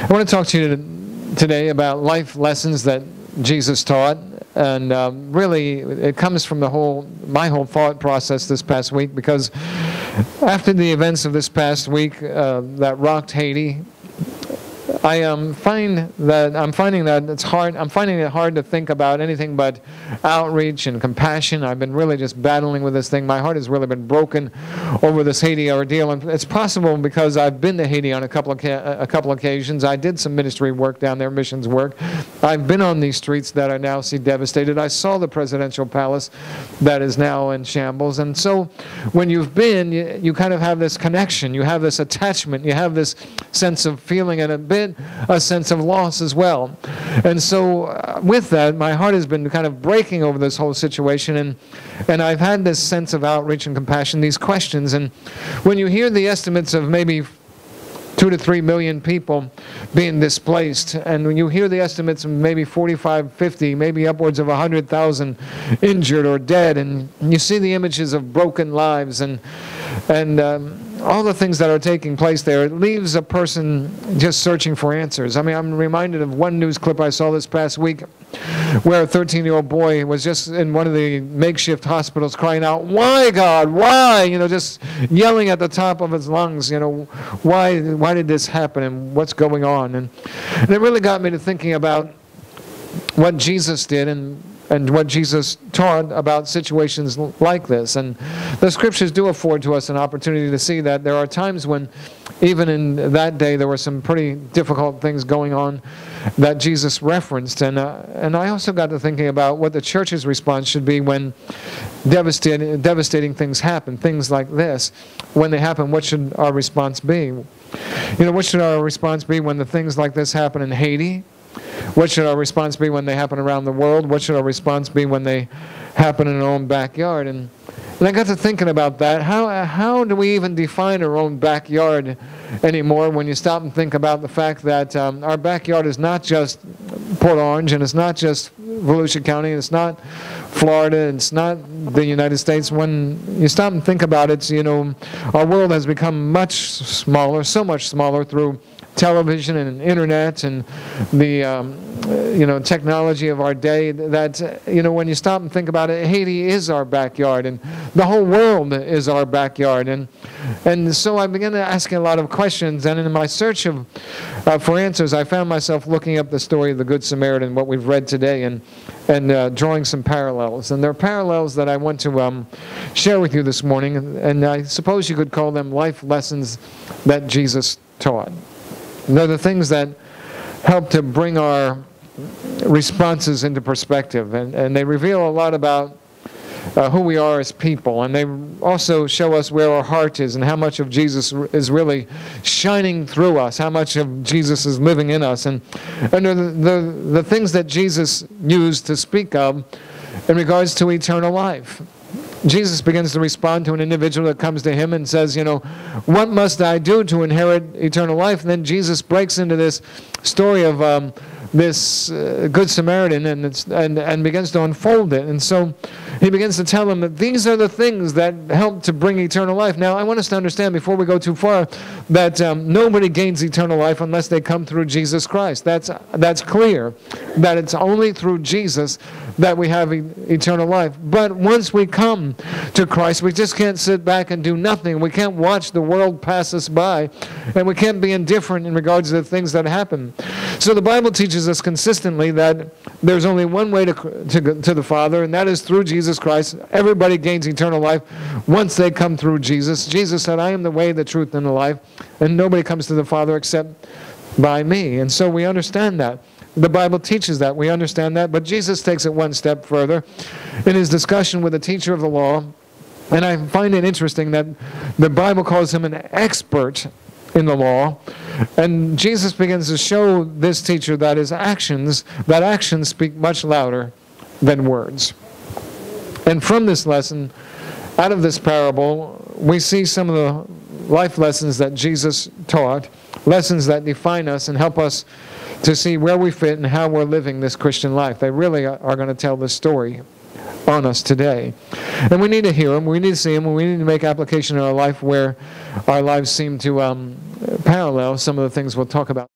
I want to talk to you today about life lessons that Jesus taught, and really it comes from my whole thought process this past week, because after the events of this past week that rocked Haiti, I'm finding that it's hard. I'm finding it hard to think about anything but outreach and compassion. I've been really just battling with this thing. My heart has really been broken over this Haiti ordeal, and it's possible because I've been to Haiti on a couple occasions. I did some ministry work down there, missions work. I've been on these streets that I now see devastated. I saw the presidential palace that is now in shambles, and so when you've been, you kind of have this connection. You have this attachment. You have this sense of feeling, and a sense of loss as well. And so with that, my heart has been kind of breaking over this whole situation, and I've had this sense of outreach and compassion, these questions. And when you hear the estimates of maybe 2 to 3 million people being displaced, and when you hear the estimates of maybe 45, 50, maybe upwards of 100,000 injured or dead, and you see the images of broken lives and all the things that are taking place there, it leaves a person just searching for answers. I mean, I'm reminded of one news clip I saw this past week where a 13-year-old boy was just in one of the makeshift hospitals crying out, "Why, God, why?" Just yelling at the top of his lungs, why did this happen and what's going on? And it really got me to thinking about what Jesus did and what Jesus taught about situations like this. And the scriptures do afford to us an opportunity to see that there are times when, even in that day, there were some pretty difficult things going on that Jesus referenced. And I also got to thinking about what the church's response should be when devastating things happen, things like this. When they happen, what should our response be? What should our response be when the things like this happen in Haiti? What should our response be when they happen around the world? What should our response be when they happen in our own backyard? And I got to thinking about that. How do we even define our own backyard anymore when you stop and think about the fact that our backyard is not just Port Orange, and it's not just Volusia County, and it's not Florida, and it's not the United States. When you stop and think about it, our world has become much smaller, so much smaller through television and internet and the technology of our day, that when you stop and think about it, Haiti is our backyard, and the whole world is our backyard. And so I began asking a lot of questions, and in my search for answers, I found myself looking up the story of the Good Samaritan, what we've read today, and drawing some parallels. And there are parallels that I want to share with you this morning, and I suppose you could call them life lessons that Jesus taught. They're the things that help to bring our responses into perspective, and they reveal a lot about who we are as people, and they also show us where our heart is and how much of Jesus is really shining through us, how much of Jesus is living in us, and the things that Jesus used to speak of in regards to eternal life. Jesus begins to respond to an individual that comes to him and says, "What must I do to inherit eternal life?" And then Jesus breaks into this story of this Good Samaritan and begins to unfold it. And so he begins to tell him that these are the things that help to bring eternal life. Now, I want us to understand, before we go too far, that nobody gains eternal life unless they come through Jesus Christ. That's clear, that it's only through Jesus that we have eternal life. But once we come to Christ, we just can't sit back and do nothing. We can't watch the world pass us by, and we can't be indifferent in regards to the things that happen. So the Bible teaches us consistently that there's only one way to the Father, and that is through Jesus Christ. Everybody gains eternal life once they come through Jesus. Jesus said, "I am the way, the truth, and the life, and nobody comes to the Father except by me." And so we understand that. The Bible teaches that. We understand that. But Jesus takes it one step further in his discussion with the teacher of the law. And I find it interesting that the Bible calls him an expert in the law. And Jesus begins to show this teacher that actions speak much louder than words. And from this lesson, out of this parable, we see some of the life lessons that Jesus taught, lessons that define us and help us to see where we fit and how we're living this Christian life. They really are going to tell this story on us today. And we need to hear them, we need to see them, and we need to make application in our life where our lives seem to parallel some of the things we'll talk about.